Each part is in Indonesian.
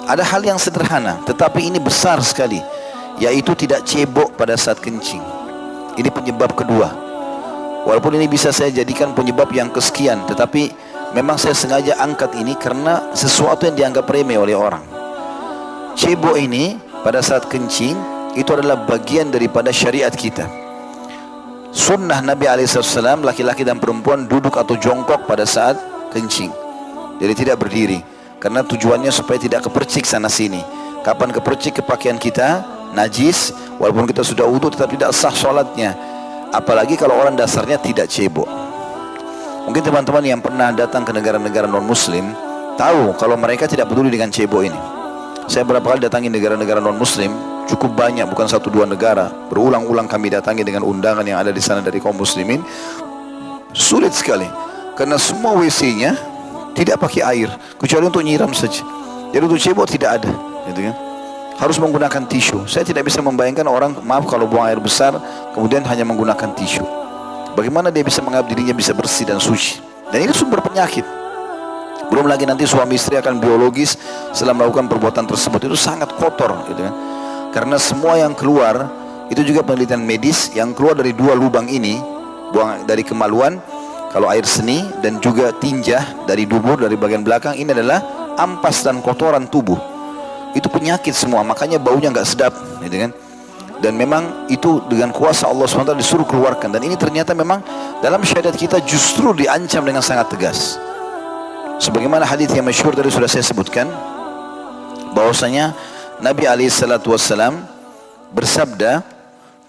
Ada hal yang sederhana, tetapi ini besar sekali, yaitu tidak cebok pada saat kencing. Ini penyebab kedua. Walaupun ini bisa saya jadikan penyebab yang kesekian, tetapi memang saya sengaja angkat ini karena sesuatu yang dianggap remeh oleh orang. Cebok ini pada saat kencing itu adalah bagian daripada syariat kita. Sunnah Nabi SAW, laki-laki dan perempuan duduk atau jongkok pada saat kencing. Jadi tidak berdiri, karena tujuannya supaya tidak kepercik sana sini. Kapan kepercik ke pakaian kita, najis, walaupun kita sudah wudu tetap tidak sah sholatnya. Apalagi kalau orang dasarnya tidak cebok. Mungkin teman-teman yang pernah datang ke negara-negara non-muslim tahu kalau mereka tidak peduli dengan cebok ini. Saya berapa kali datangi negara-negara non-muslim, cukup banyak, bukan satu dua negara. Berulang-ulang kami datangi dengan undangan yang ada di sana dari kaum muslimin. Sulit sekali, karena semua WC-nya tidak pakai air, kecuali untuk nyiram saja. Jadi untuk cebok tidak ada, gitu kan? Harus menggunakan tisu. Saya tidak bisa membayangkan orang, maaf kalau buang air besar, kemudian hanya menggunakan tisu. Bagaimana dia bisa menganggap dirinya bisa bersih dan suci? Dan ini sumber penyakit. Belum lagi nanti suami istri akan biologis setelah melakukan perbuatan tersebut, itu sangat kotor, gitu kan? Karena semua yang keluar, itu juga penelitian medis, yang keluar dari dua lubang ini, buang dari kemaluan, kalau air seni, dan juga tinja dari dubur, dari bagian belakang, ini adalah ampas dan kotoran tubuh. Itu penyakit semua, makanya baunya nggak sedap, gitu kan? Dan memang itu dengan kuasa Allah SWT disuruh keluarkan. Dan ini ternyata memang dalam syariat kita justru diancam dengan sangat tegas. Sebagaimana hadis yang masyhur tadi sudah saya sebutkan, bahwasanya Nabi SAW bersabda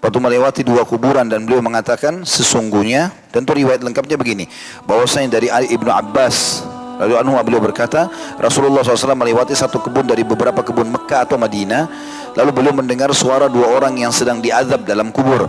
waktu melewati dua kuburan, dan beliau mengatakan sesungguhnya, tentu riwayat lengkapnya begini, bahwasanya dari Ali ibnu Abbas lalu beliau berkata, Rasulullah SAW melewati satu kebun dari beberapa kebun Mekah atau Madinah, lalu beliau mendengar suara dua orang yang sedang diazab dalam kubur.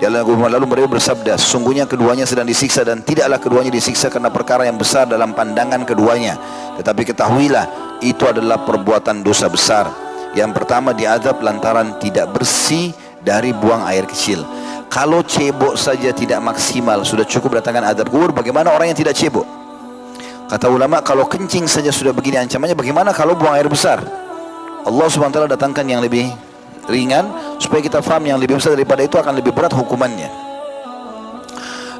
Lalu beliau bersabda, sesungguhnya keduanya sedang disiksa, dan tidaklah keduanya disiksa karena perkara yang besar dalam pandangan keduanya, tetapi ketahuilah itu adalah perbuatan dosa besar. Yang pertama diazab lantaran tidak bersih dari buang air kecil. Kalau cebok saja tidak maksimal, sudah cukup datangkan azab kubur, bagaimana orang yang tidak cebok? Kata ulama, kalau kencing saja sudah begini ancamannya, bagaimana kalau buang air besar? Allah SWT datangkan yang lebih ringan, supaya kita faham yang lebih besar daripada itu akan lebih berat hukumannya.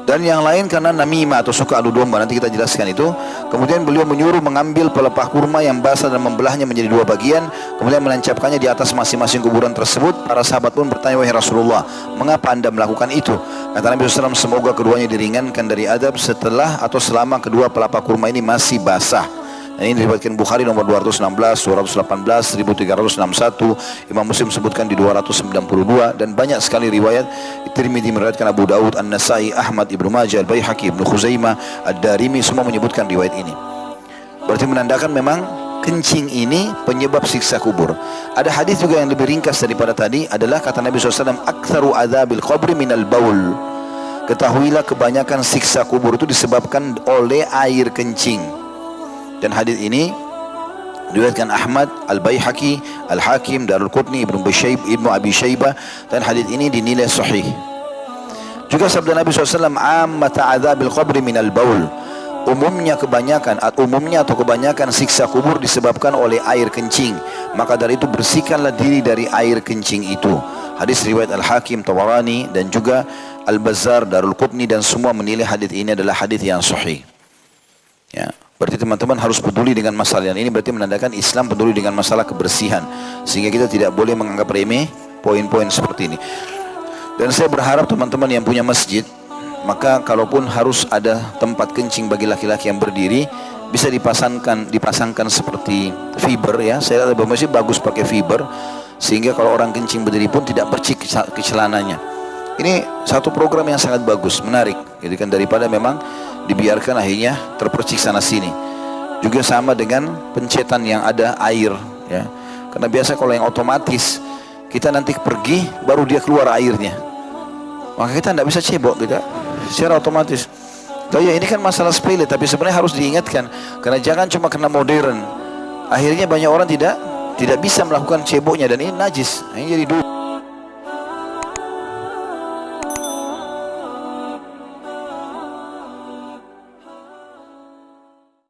Dan yang lain karena namimah atau suka adu domba, nanti kita jelaskan itu. Kemudian beliau menyuruh mengambil pelepah kurma yang basah dan membelahnya menjadi dua bagian, kemudian menancapkannya di atas masing-masing kuburan tersebut. Para sahabat pun bertanya, wahai Rasulullah, mengapa anda melakukan itu? Kata Nabi SAW, semoga keduanya diringankan dari adab setelah atau selama kedua pelepah kurma ini masih basah. Dan ini diriwayatkan Bukhari nomor 216, 218, 1361, Imam Muslim sebutkan di 292, dan banyak sekali riwayat. Tirmidzi meriwayatkan, Abu Daud, An-Nasai, Ahmad, Ibnu Majah, Al-Baihaqi, Ibnu Khuzaimah, Ad-Darimi semua menyebutkan riwayat ini. Berarti menandakan memang kencing ini penyebab siksa kubur. Ada hadis juga yang lebih ringkas daripada tadi, adalah kata Nabi SAW, aktsaru adzabil qabri minal baul. Ketahuilah kebanyakan siksa kubur itu disebabkan oleh air kencing. Dan hadis ini diriwayatkan Ahmad, Al-Baihaqi, Al-Hakim, Darul Qutni, Ibnu Abi Syaibah, dan hadis ini dinilai sahih. Juga sabda Nabi SAW, ammata adzabil qabri minal baul. Umumnya atau kebanyakan siksa kubur disebabkan oleh air kencing. Maka dari itu bersihkanlah diri dari air kencing itu. Hadis riwayat Al-Hakim, Tawarani, dan juga Al-Bazzar, Darul Qutni, dan semua menilai hadis ini adalah hadis yang sahih. Ya. Berarti teman-teman harus peduli dengan masalah ini. Berarti menandakan Islam peduli dengan masalah kebersihan, sehingga kita tidak boleh menganggap remeh poin-poin seperti ini. Dan saya berharap teman-teman yang punya masjid, maka kalaupun harus ada tempat kencing bagi laki-laki yang berdiri, bisa dipasangkan seperti fiber, ya. Saya lihat masjid bagus pakai fiber, sehingga kalau orang kencing berdiri pun tidak percik ke celananya. Ini satu program yang sangat bagus, menarik, gitu kan, daripada memang dibiarkan akhirnya terpercik sana sini. Juga sama dengan pencetan yang ada air, ya. Karena biasa kalau yang otomatis kita nanti pergi baru dia keluar airnya, maka kita tidak bisa cebok gitu secara otomatis. Ya ini kan masalah sepele, tapi sebenarnya harus diingatkan, karena jangan cuma karena modern akhirnya banyak orang tidak bisa melakukan ceboknya, dan ini najis, ini jadi dosa.